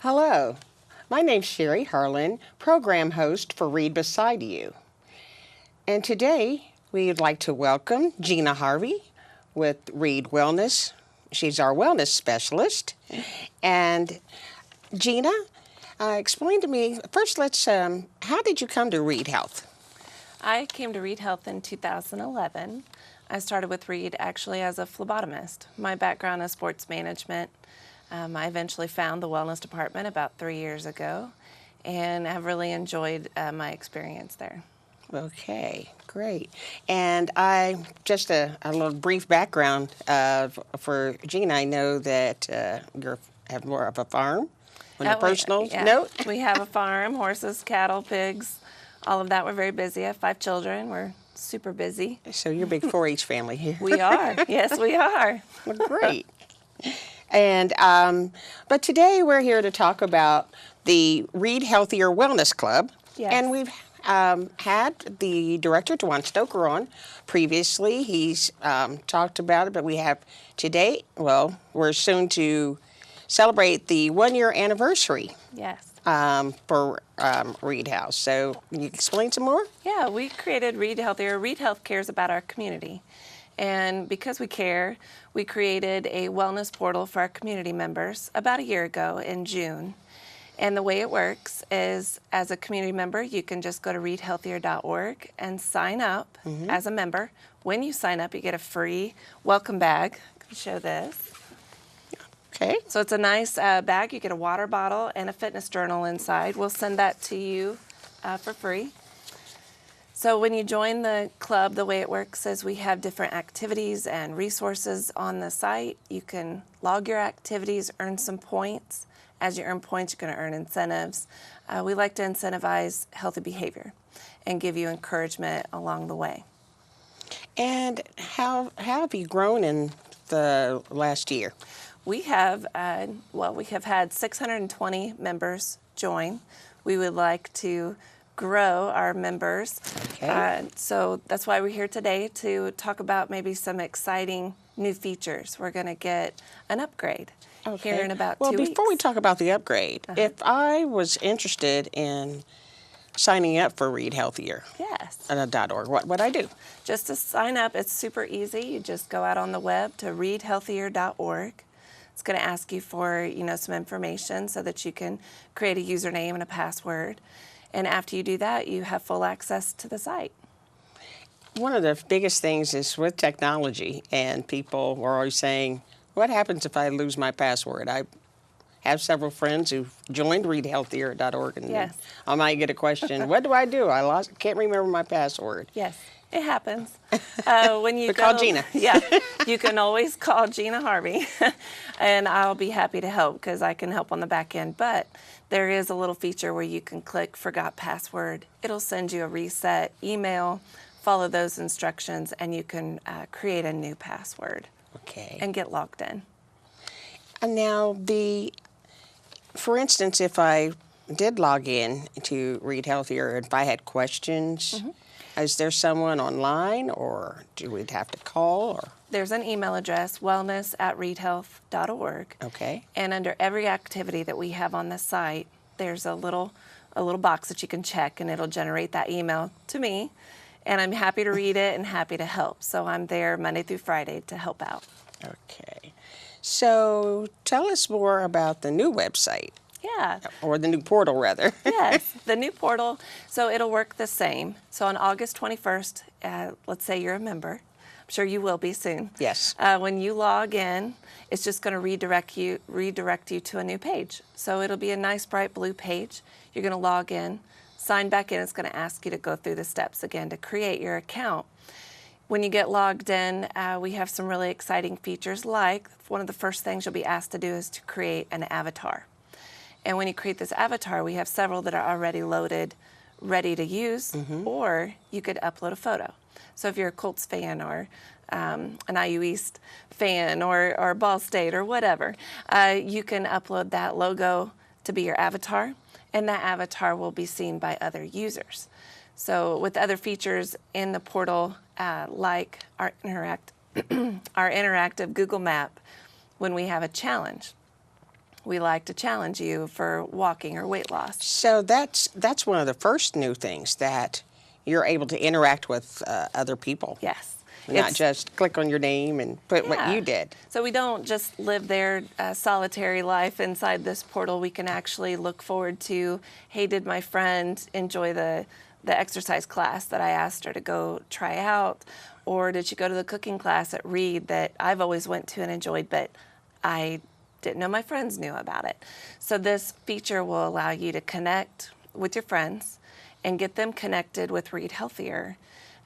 Hello, my name's Sherry Harlan, program host for Reid Beside You. And today we'd like to welcome Gina Harvey with Reid Wellness. She's our wellness specialist. And Gina, explain to me, first how did you come to Reid Health? I came to Reid Health in 2011. I started with Reid actually as a phlebotomist. My background is sports management. I eventually found the wellness department about 3 years ago and have really enjoyed my experience there. Okay, great. And just a little brief background for Gina. I know that you have more of a farm on a personal note. We have a farm, horses, cattle, pigs, all of that. We're very busy. I have 5 children. We're super busy. So you're a big 4-H family here. We are. Yes, we are. Well, great. And but today we're here to talk about the Reid Healthier Wellness Club. Yes. And we've had the director, Dwan Stoker, on previously. He's talked about it, but we have today, well, we're soon to celebrate the 1-year anniversary. Yes. For Reid House. So can you explain some more? Yeah, we created Reid Healthier. Reid Health cares about our community. And because we care, we created a wellness portal for our community members about a year ago in June. And the way it works is, as a community member, you can just go to reidhealthier.org and sign up as a member. When you sign up, you get a free welcome bag. I can show this. Okay. So it's a nice bag. You get a water bottle and a fitness journal inside. We'll send that to you for free. So when you join the club, the way it works is we have different activities and resources on the site. You can log your activities, earn some points. As you earn points, you're going to earn incentives. We like to incentivize healthy behavior and give you encouragement along the way. And how have you grown in the last year? We have had 620 members join. We would like to grow our members. Okay. So that's why we're here today to talk about maybe some exciting new features. We're going to get an upgrade here in about 2 weeks. Well, before we talk about the upgrade, if I was interested in signing up for Reid Healthier, .org, what would I do? Just to sign up, it's super easy. You just go out on the web to reidhealthier.org. It's going to ask you for, some information so that you can create a username and a password. And after you do that, you have full access to the site. One of the biggest things is with technology, and people were always saying, what happens if I lose my password? I have several friends who've joined reidhealthier.org, and I might get a question, what do I do? Can't remember my password. Yes. It happens. When you call Gina. Yeah, you can always call Gina Harvey, and I'll be happy to help because I can help on the back end. But there is a little feature where you can click Forgot Password. It'll send you a reset email, follow those instructions, and you can create a new password. Okay. And get logged in. And now, for instance, if I did log in to Reid Healthier, if I had questions, is there someone online, or do we have to call? Or there's an email address, wellness@reidhealth.org. Okay. And under every activity that we have on the site, there's a little box that you can check, and it'll generate that email to me. And I'm happy to read it and happy to help. So I'm there Monday through Friday to help out. Okay. So tell us more about the new website. Yeah. Or the new portal, rather. Yes, the new portal. So it'll work the same. So on August 21st, let's say you're a member. I'm sure you will be soon. Yes. When you log in, it's just going to redirect you to a new page. So it'll be a nice bright blue page. You're going to log in, sign back in. It's going to ask you to go through the steps again to create your account. When you get logged in, we have some really exciting features, like one of the first things you'll be asked to do is to create an avatar. And when you create this avatar, we have several that are already loaded, ready to use, or you could upload a photo. So if you're a Colts fan or an IU East fan or Ball State or whatever, you can upload that logo to be your avatar, and that avatar will be seen by other users. So with other features in the portal, like our interactive Google Map, when we have a challenge, we like to challenge you for walking or weight loss. So that's one of the first new things, that you're able to interact with other people. Yes. Not just click on your name and put what you did. So we don't just live their solitary life inside this portal. We can actually look forward to, hey, did my friend enjoy the exercise class that I asked her to go try out? Or did she go to the cooking class at Reid that I've always went to and enjoyed, but I didn't know my friends knew about it? So this feature will allow you to connect with your friends and get them connected with Reid Healthier,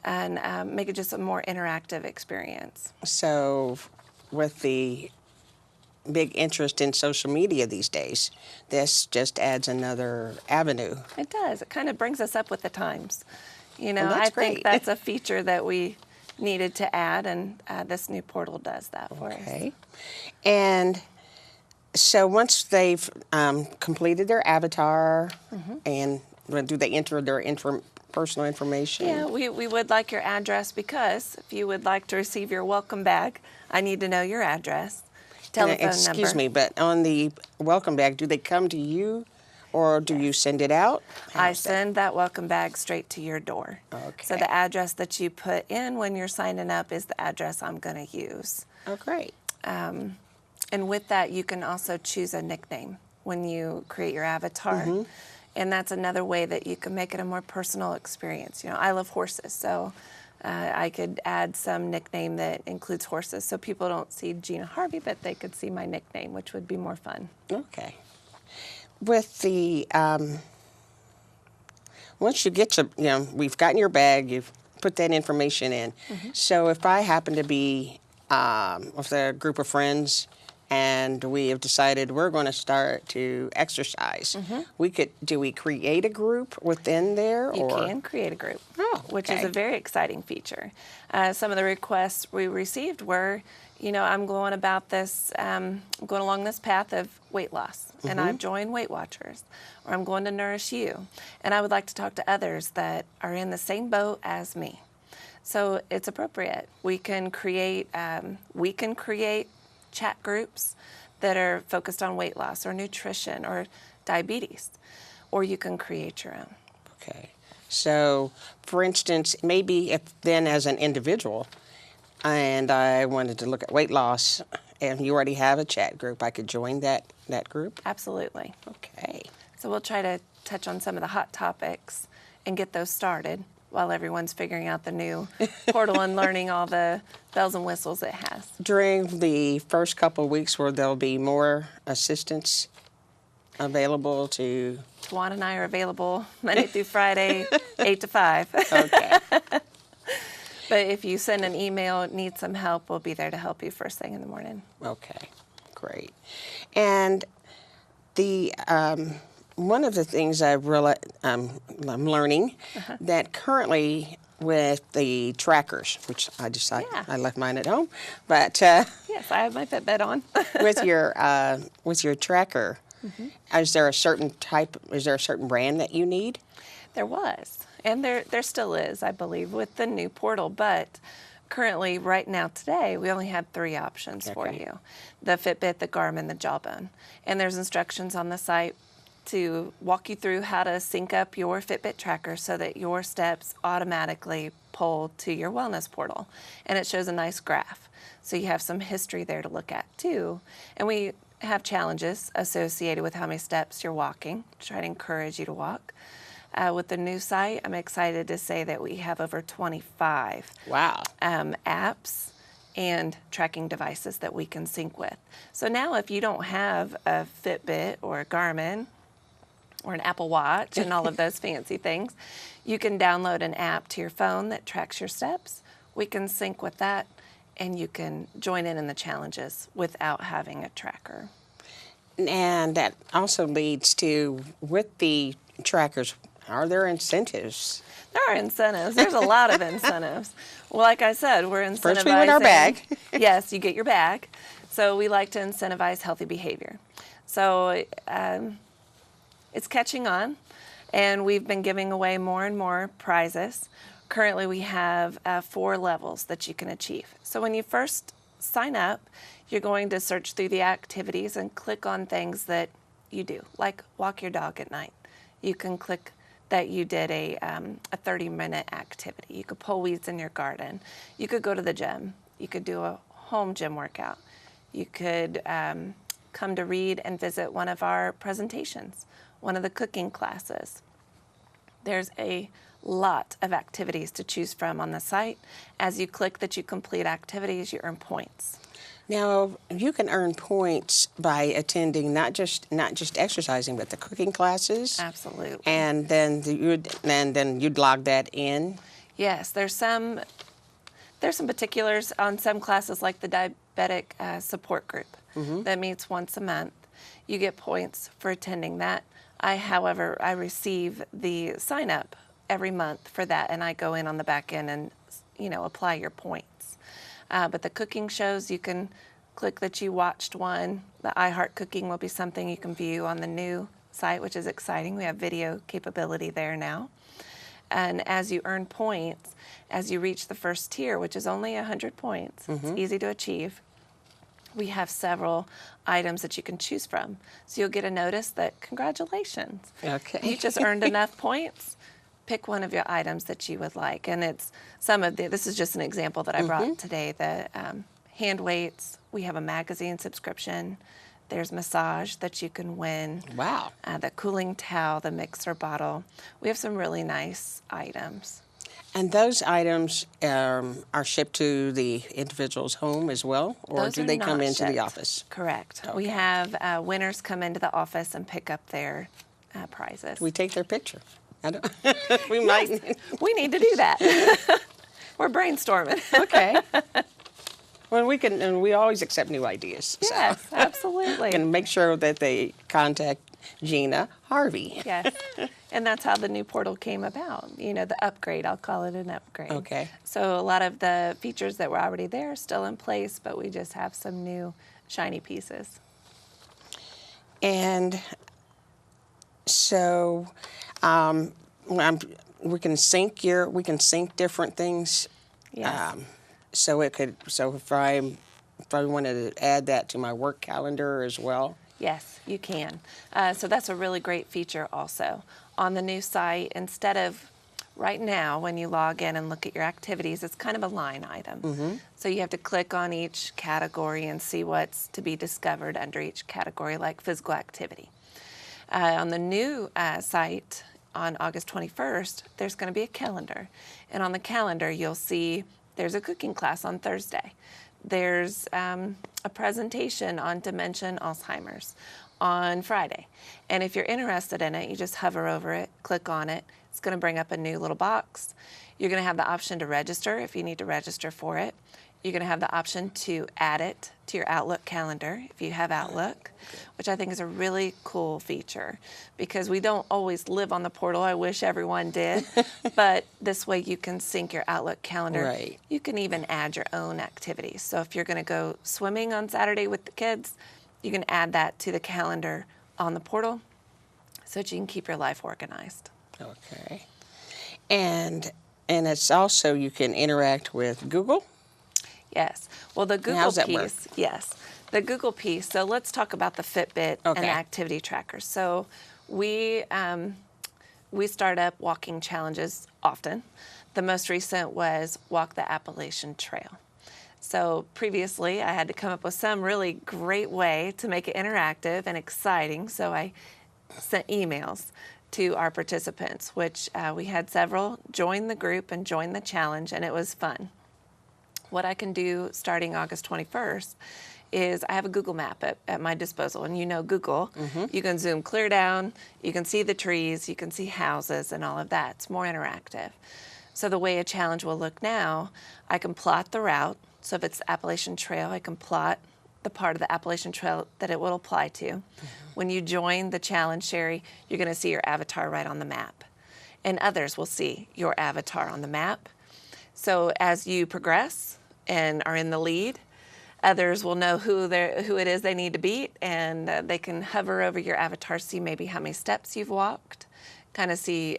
and make it just a more interactive experience. So with the big interest in social media these days, this just adds another avenue. It does. It kind of brings us up with the times. You know, Well, that's I think great. that's a feature that we needed to add, and this new portal does that for us. Okay. And so once they've completed their avatar, and do they enter their personal information? Yeah, we would like your address, because if you would like to receive your welcome bag, I need to know your address, telephone number. Excuse me, but on the welcome bag, do they come to you, or do you send it out? I send that welcome bag straight to your door. Okay. So the address that you put in when you're signing up is the address I'm going to use. Oh, great. And with that, you can also choose a nickname when you create your avatar. And that's another way that you can make it a more personal experience. You know, I love horses, so I could add some nickname that includes horses, so people don't see Gina Harvey, but they could see my nickname, which would be more fun. Okay. With the, once you get to, we've gotten your bag, you've put that information in. So if I happen to be with a group of friends, and we have decided we're going to start to exercise, do we create a group within there? You can create a group, which is a very exciting feature. Some of the requests we received were, I'm going about this, I'm going along this path of weight loss, and I've joined Weight Watchers, or I'm going to Nourish You, and I would like to talk to others that are in the same boat as me. So it's appropriate. We can create chat groups that are focused on weight loss or nutrition or diabetes, or you can create your own. Okay. So, for instance, maybe if then as an individual, and I wanted to look at weight loss, and you already have a chat group, I could join that group? Absolutely. Okay. So we'll try to touch on some of the hot topics and get those started while everyone's figuring out the new portal and learning all the bells and whistles it has. During the first couple of weeks, where there'll be more assistance available to... Juan and I are available Monday through Friday, 8 to 5. Okay. But if you send an email, need some help, we'll be there to help you first thing in the morning. Okay, great. And the one of the things I'm learning that currently with the trackers, which I decided I left mine at home, but yes, I have my Fitbit on. with your tracker, is there a certain brand that you need? There was, and there still is, I believe, with the new portal, but currently, right now, today, we only have 3 options for you. The Fitbit, the Garmin, the Jawbone. And there's instructions on the site to walk you through how to sync up your Fitbit tracker so that your steps automatically pull to your wellness portal. And it shows a nice graph. So you have some history there to look at too. And we have challenges associated with how many steps you're walking, to try to encourage you to walk. With the new site, I'm excited to say that we have over 25 apps and tracking devices that we can sync with. So now if you don't have a Fitbit or a Garmin or an Apple Watch and all of those fancy things, you can download an app to your phone that tracks your steps. We can sync with that, and you can join in the challenges without having a tracker. And that also leads to, with the trackers, are there incentives? There are incentives. There's a lot of incentives. Well, like I said, we're incentivizing. First we want our bag. Yes, you get your bag. So we like to incentivize healthy behavior. So it's catching on, and we've been giving away more and more prizes. Currently, we have 4 levels that you can achieve. So when you first sign up, you're going to search through the activities and click on things that you do, like walk your dog at night. You can click that you did a 30-minute activity. You could pull weeds in your garden. You could go to the gym. You could do a home gym workout. You could come to Reid and visit one of our presentations, one of the cooking classes. There's a lot of activities to choose from on the site. As you click that you complete activities, you earn points. Now, you can earn points by attending not just exercising, but the cooking classes. Absolutely. And then you'd log that in. Yes, there's some particulars on some classes, like the diabetic support group that meets once a month. You get points for attending that. However, I receive the sign up every month for that, and I go in on the back end and apply your points. But the cooking shows, you can click that you watched one. The iHeart Cooking will be something you can view on the new site, which is exciting. We have video capability there now. And as you earn points, as you reach the first tier, which is only 100 points, it's easy to achieve, we have several items that you can choose from. So you'll get a notice that, congratulations, you just earned enough points. Pick one of your items that you would like. And it's this is just an example that I brought today, the hand weights. We have a magazine subscription. There's massage that you can win. Wow. The cooling towel, the mixer bottle. We have some really nice items. And those items are shipped to the individual's home as well, or Those do are they come not into the shipped. office? Correct. Okay. We have winners come into the office and pick up their prizes. We take their picture. I don't. We might. We need to do that. We're brainstorming. Okay. Well, we can, and we always accept new ideas. Yes, So. absolutely. And make sure that they contact Gina Harvey. Yes, and that's how the new portal came about. The upgrade, I'll call it an upgrade. Okay. So a lot of the features that were already there are still in place, but we just have some new shiny pieces. And so we can sync different things. Yes. So if I wanted to add that to my work calendar as well. Yes, you can. So that's a really great feature also. On the new site, instead of right now when you log in and look at your activities, it's kind of a line item. So you have to click on each category and see what's to be discovered under each category, like physical activity. On the new site, on August 21st, there's going to be a calendar. And on the calendar, you'll see there's a cooking class on Thursday. There's a presentation on dementia and Alzheimer's on Friday. And if you're interested in it, you just hover over it, click on it. It's going to bring up a new little box. You're going to have the option to register if you need to register for it. You're going to have the option to add it to your Outlook calendar if you have Outlook, which I think is a really cool feature because we don't always live on the portal. I wish everyone did, but this way you can sync your Outlook calendar. Right. You can even add your own activities. So if you're going to go swimming on Saturday with the kids, you can add that to the calendar on the portal so that you can keep your life organized. Okay. And it's also, you can interact with Google. Yes. Well, the Google how's that piece, work? yes, the Google piece. So let's talk about the Fitbit and Okay. the activity trackers. So we start up walking challenges often. The most recent was Walk the Appalachian Trail. So previously, I had to come up with some really great way to make it interactive and exciting. So I sent emails to our participants, which we had several join the group and join the challenge, and it was fun. What I can do starting August 21st is I have a Google map at my disposal. And Google, you can zoom clear down, you can see the trees, you can see houses and all of that. It's more interactive. So the way a challenge will look now, I can plot the route. So if it's the Appalachian Trail, I can plot the part of the Appalachian Trail that it will apply to. When you join the challenge, Sherry, you're going to see your avatar right on the map. And others will see your avatar on the map. So as you progress and are in the lead, others will know who it is they need to beat, and they can hover over your avatar, see maybe how many steps you've walked, kind of see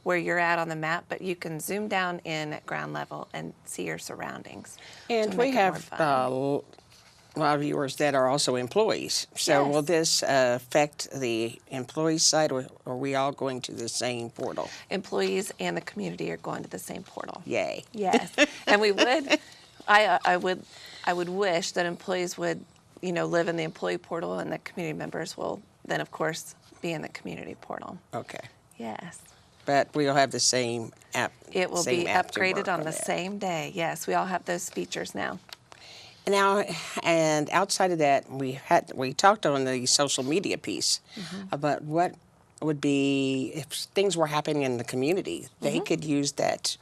where you're at on the map, but you can zoom down in at ground level and see your surroundings. And to we make it more have fun. a lot of viewers that are also employees. So will Yes. this affect the employee side, or are we all going to the same portal? Employees and the community are going to the same portal. Yay. Yes, and we would, I would wish that employees would, live in the employee portal, and the community members will then, of course, be in the community portal. Okay. Yes. But we'll have the same app. It will same be app to upgraded work on the that. same day. Yes, we all have those features now. Now, and outside of that, we talked on the social media piece about what would be if things were happening in the community. They could use that.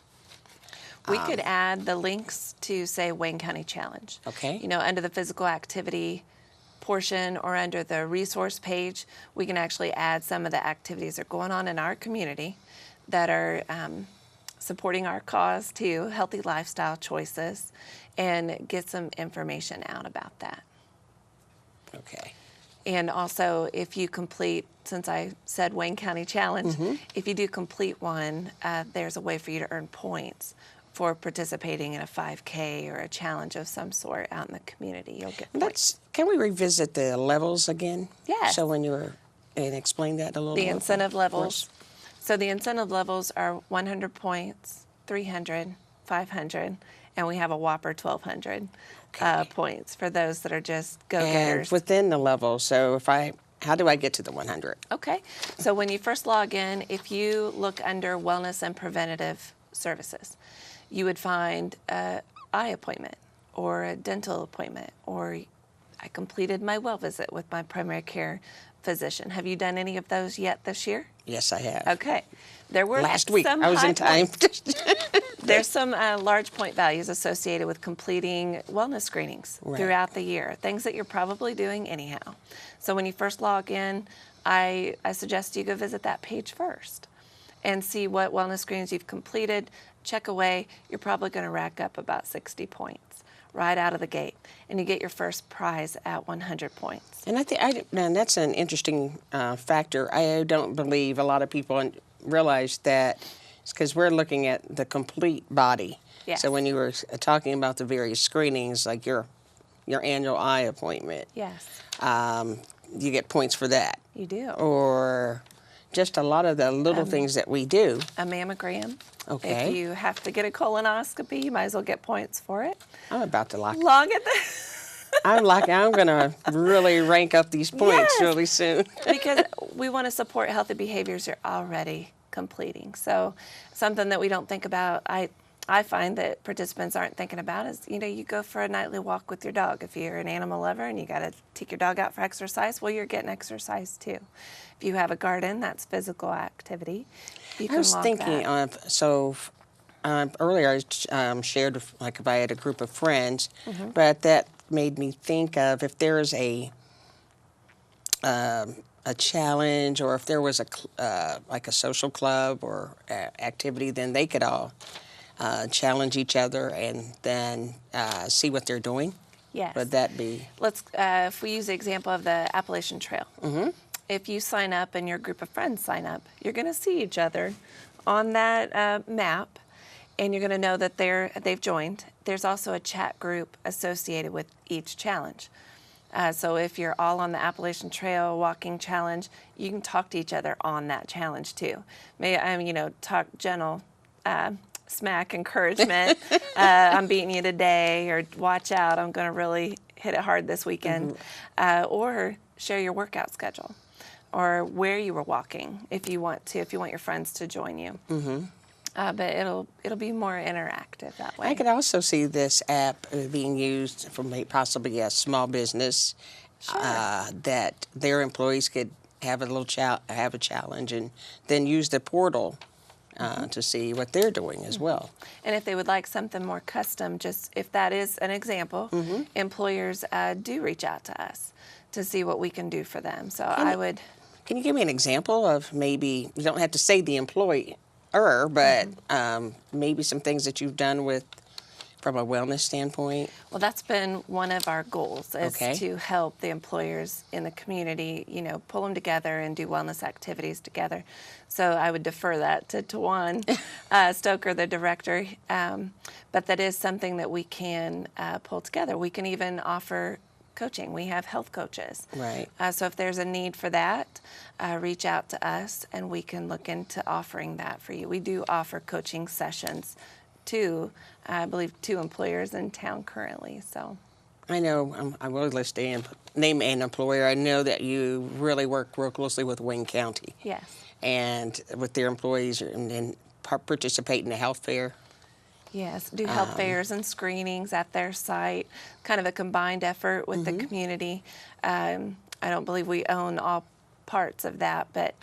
We could add the links to, say, Wayne County Challenge. Okay. Under the physical activity portion or under the resource page, we can actually add some of the activities that are going on in our community that are supporting our cause too, healthy lifestyle choices, and get some information out about that. Okay. And also, if you complete, since I said Wayne County Challenge, if you do complete one, there's a way for you to earn points for participating in a 5K or a challenge of some sort out in the community. You'll get points. Can we revisit the levels again? Yes. So and explain that a little The more. incentive for levels. us. So the incentive levels are 100 points, 300, 500, and we have a whopper 1,200 points for those that are just And go-getters. within the level, so how do I get to the 100? Okay, so when you first log in, if you look under Wellness and Preventative Services, you would find an eye appointment or a dental appointment, or I completed my well visit with my primary care physician. Have you done any of those yet this year? Yes, I have. Okay. There were Last week, some I was high in time. points. There's some large point values associated with completing wellness screenings throughout the year, things that you're probably doing anyhow. So when you first log in, I suggest you go visit that page first and see what wellness screenings you've completed, check away. You're probably going to rack up about 60 points right out of the gate, and you get your first prize at 100 points. And and that's an interesting factor. I don't believe a lot of people realize that it's because we're looking at the complete body. Yes. So when you were talking about the various screenings, like your annual eye appointment, Yes, you get points for that. you do. Or just a lot of the little things that we do. A mammogram. Okay. If you have to get a colonoscopy, you might as well get points for it. I'm about to lock. Log it. I'm going to really rank up these points Yes. really soon. Because we want to support healthy behaviors you're already completing. So something that we don't think about, I find that participants aren't thinking about is, you go for a nightly walk with your dog. If you're an animal lover and you got to take your dog out for exercise, well, you're getting exercise too. If you have a garden, that's physical activity. You can I was log thinking that. earlier I shared like if I had a group of friends, but that made me think of if there's a challenge, or if there was like a social club or activity, then they could all challenge each other and then see what they're doing. Yes. Would that be? Let's, if we use the example of the Appalachian Trail. If you sign up and your group of friends sign up, you're going to see each other on that map, and you're going to know that they've joined. There's also a chat group associated with each challenge. So if you're all on the Appalachian Trail walking challenge, you can talk to each other on that challenge too. Talk gentle smack encouragement. I'm beating you today, or watch out, I'm going to really hit it hard this weekend. Or share your workout schedule, or where you were walking if you want your friends to join you. But it'll be more interactive that way. I could also see this app being used for possibly a small business, that their employees could have a challenge, and then use the portal to see what they're doing as well. And if they would like something more custom, just if that is an example, employers do reach out to us to see what we can do for them. So Can you give me an example of, maybe, you don't have to say the employer, but maybe some things that you've done from a wellness standpoint? Well, that's been one of our goals, is Okay. to help the employers in the community, pull them together and do wellness activities together. So I would defer that to Tawan Stoker, the director. But that is something that we can pull together. We can even offer coaching. We have health coaches. Right. So if there's a need for that, reach out to us and we can look into offering that for you. We do offer coaching sessions to, I believe, 2 employers in town currently. So I know, I will list name an employer. I know that you really work real closely with Wayne County. yes. And with their employees and participate in the health fair. Yes, do health fairs and screenings at their site, kind of a combined effort with the community. I don't believe we own all parts of that, but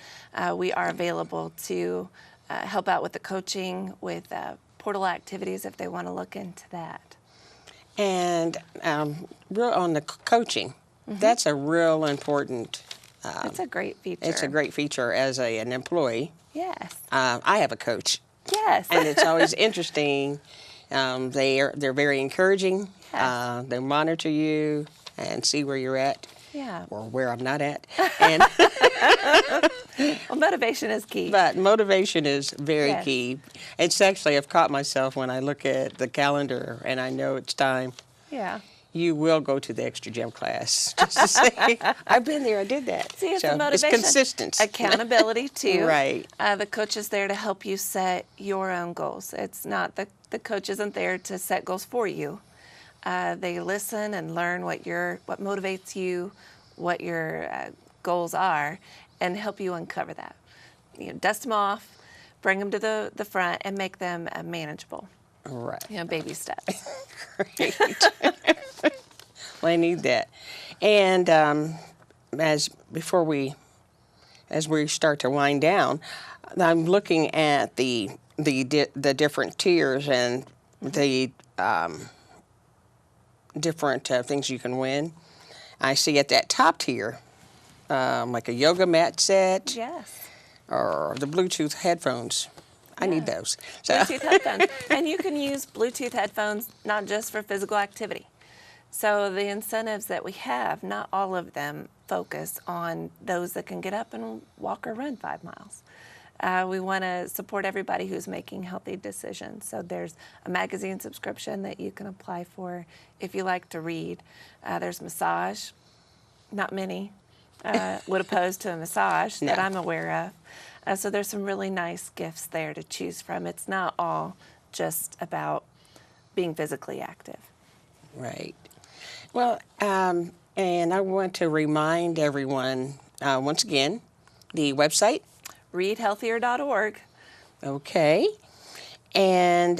we are available to help out with the coaching, with portal activities if they want to look into that. And real on the coaching, that's a real important. It's a great feature. It's a great feature as an employee. Yes. I have a coach. Yes. And it's always interesting. They're very encouraging. Yes. They monitor you and see where you're at. Yeah. Or where I'm not at. And Well, motivation is key. but motivation is very Yes. key. It's actually, I've caught myself when I look at the calendar and I know it's time. Yeah. You will go to the extra gym class just to say, I've been there, I did that. See, it's So the motivation. It's consistency. Accountability, too. Right. The coach is there to help you set your own goals. It's not, the coach isn't there to set goals for you. They listen and learn what motivates you, what your goals are, and help you uncover that. Dust them off, bring them to the front, and make them manageable. Right. Baby steps. Great. Well, I need that. And as we start to wind down, I'm looking at the different tiers and the different things you can win. I see at that top tier, like a yoga mat set Yes. or the Bluetooth headphones. I need those. So, Bluetooth headphones. And you can use Bluetooth headphones not just for physical activity. So the incentives that we have, not all of them focus on those that can get up and walk or run 5 miles. We want to support everybody who's making healthy decisions. So there's a magazine subscription that you can apply for if you like to read. There's massage. Not many would oppose to a massage that No. I'm aware of. So there's some really nice gifts there to choose from. It's not all just about being physically active. right. Well, and I want to remind everyone once again, the website. ReidHealthier.org. Okay. And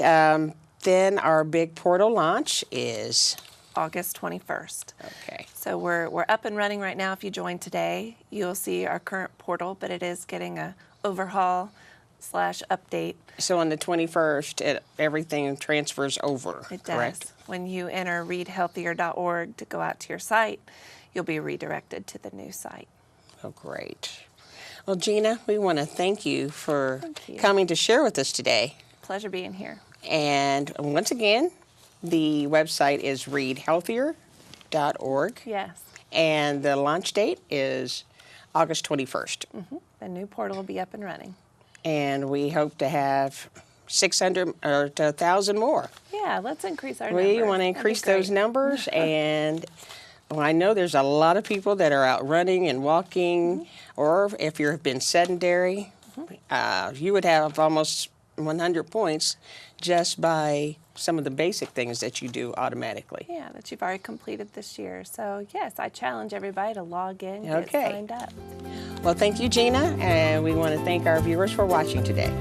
then our big portal launch is August 21st. okay. So we're up and running right now. If you join today, you'll see our current portal, but it is getting a overhaul/update. So on the 21st, everything transfers over. It does. Correct? When you enter reidhealthier.org to go out to your site, you'll be redirected to the new site. Oh, great. Well, Gina, we want to thank you for Thank you. coming to share with us today. Pleasure being here. And once again, the website is reidhealthier.org. Yes. And the launch date is August 21st. The new portal will be up and running. And we hope to have 600 or to 1,000 more. Yeah, let's increase our We numbers. want to That'd be increase those great. numbers. And well, I know there's a lot of people that are out running and walking, or if you've been sedentary, you would have almost 100 points just by some of the basic things that you do automatically. Yeah, that you've already completed this year. So yes, I challenge everybody to log in, get Okay. signed up. Well, thank you, Gina, and we want to thank our viewers for watching today.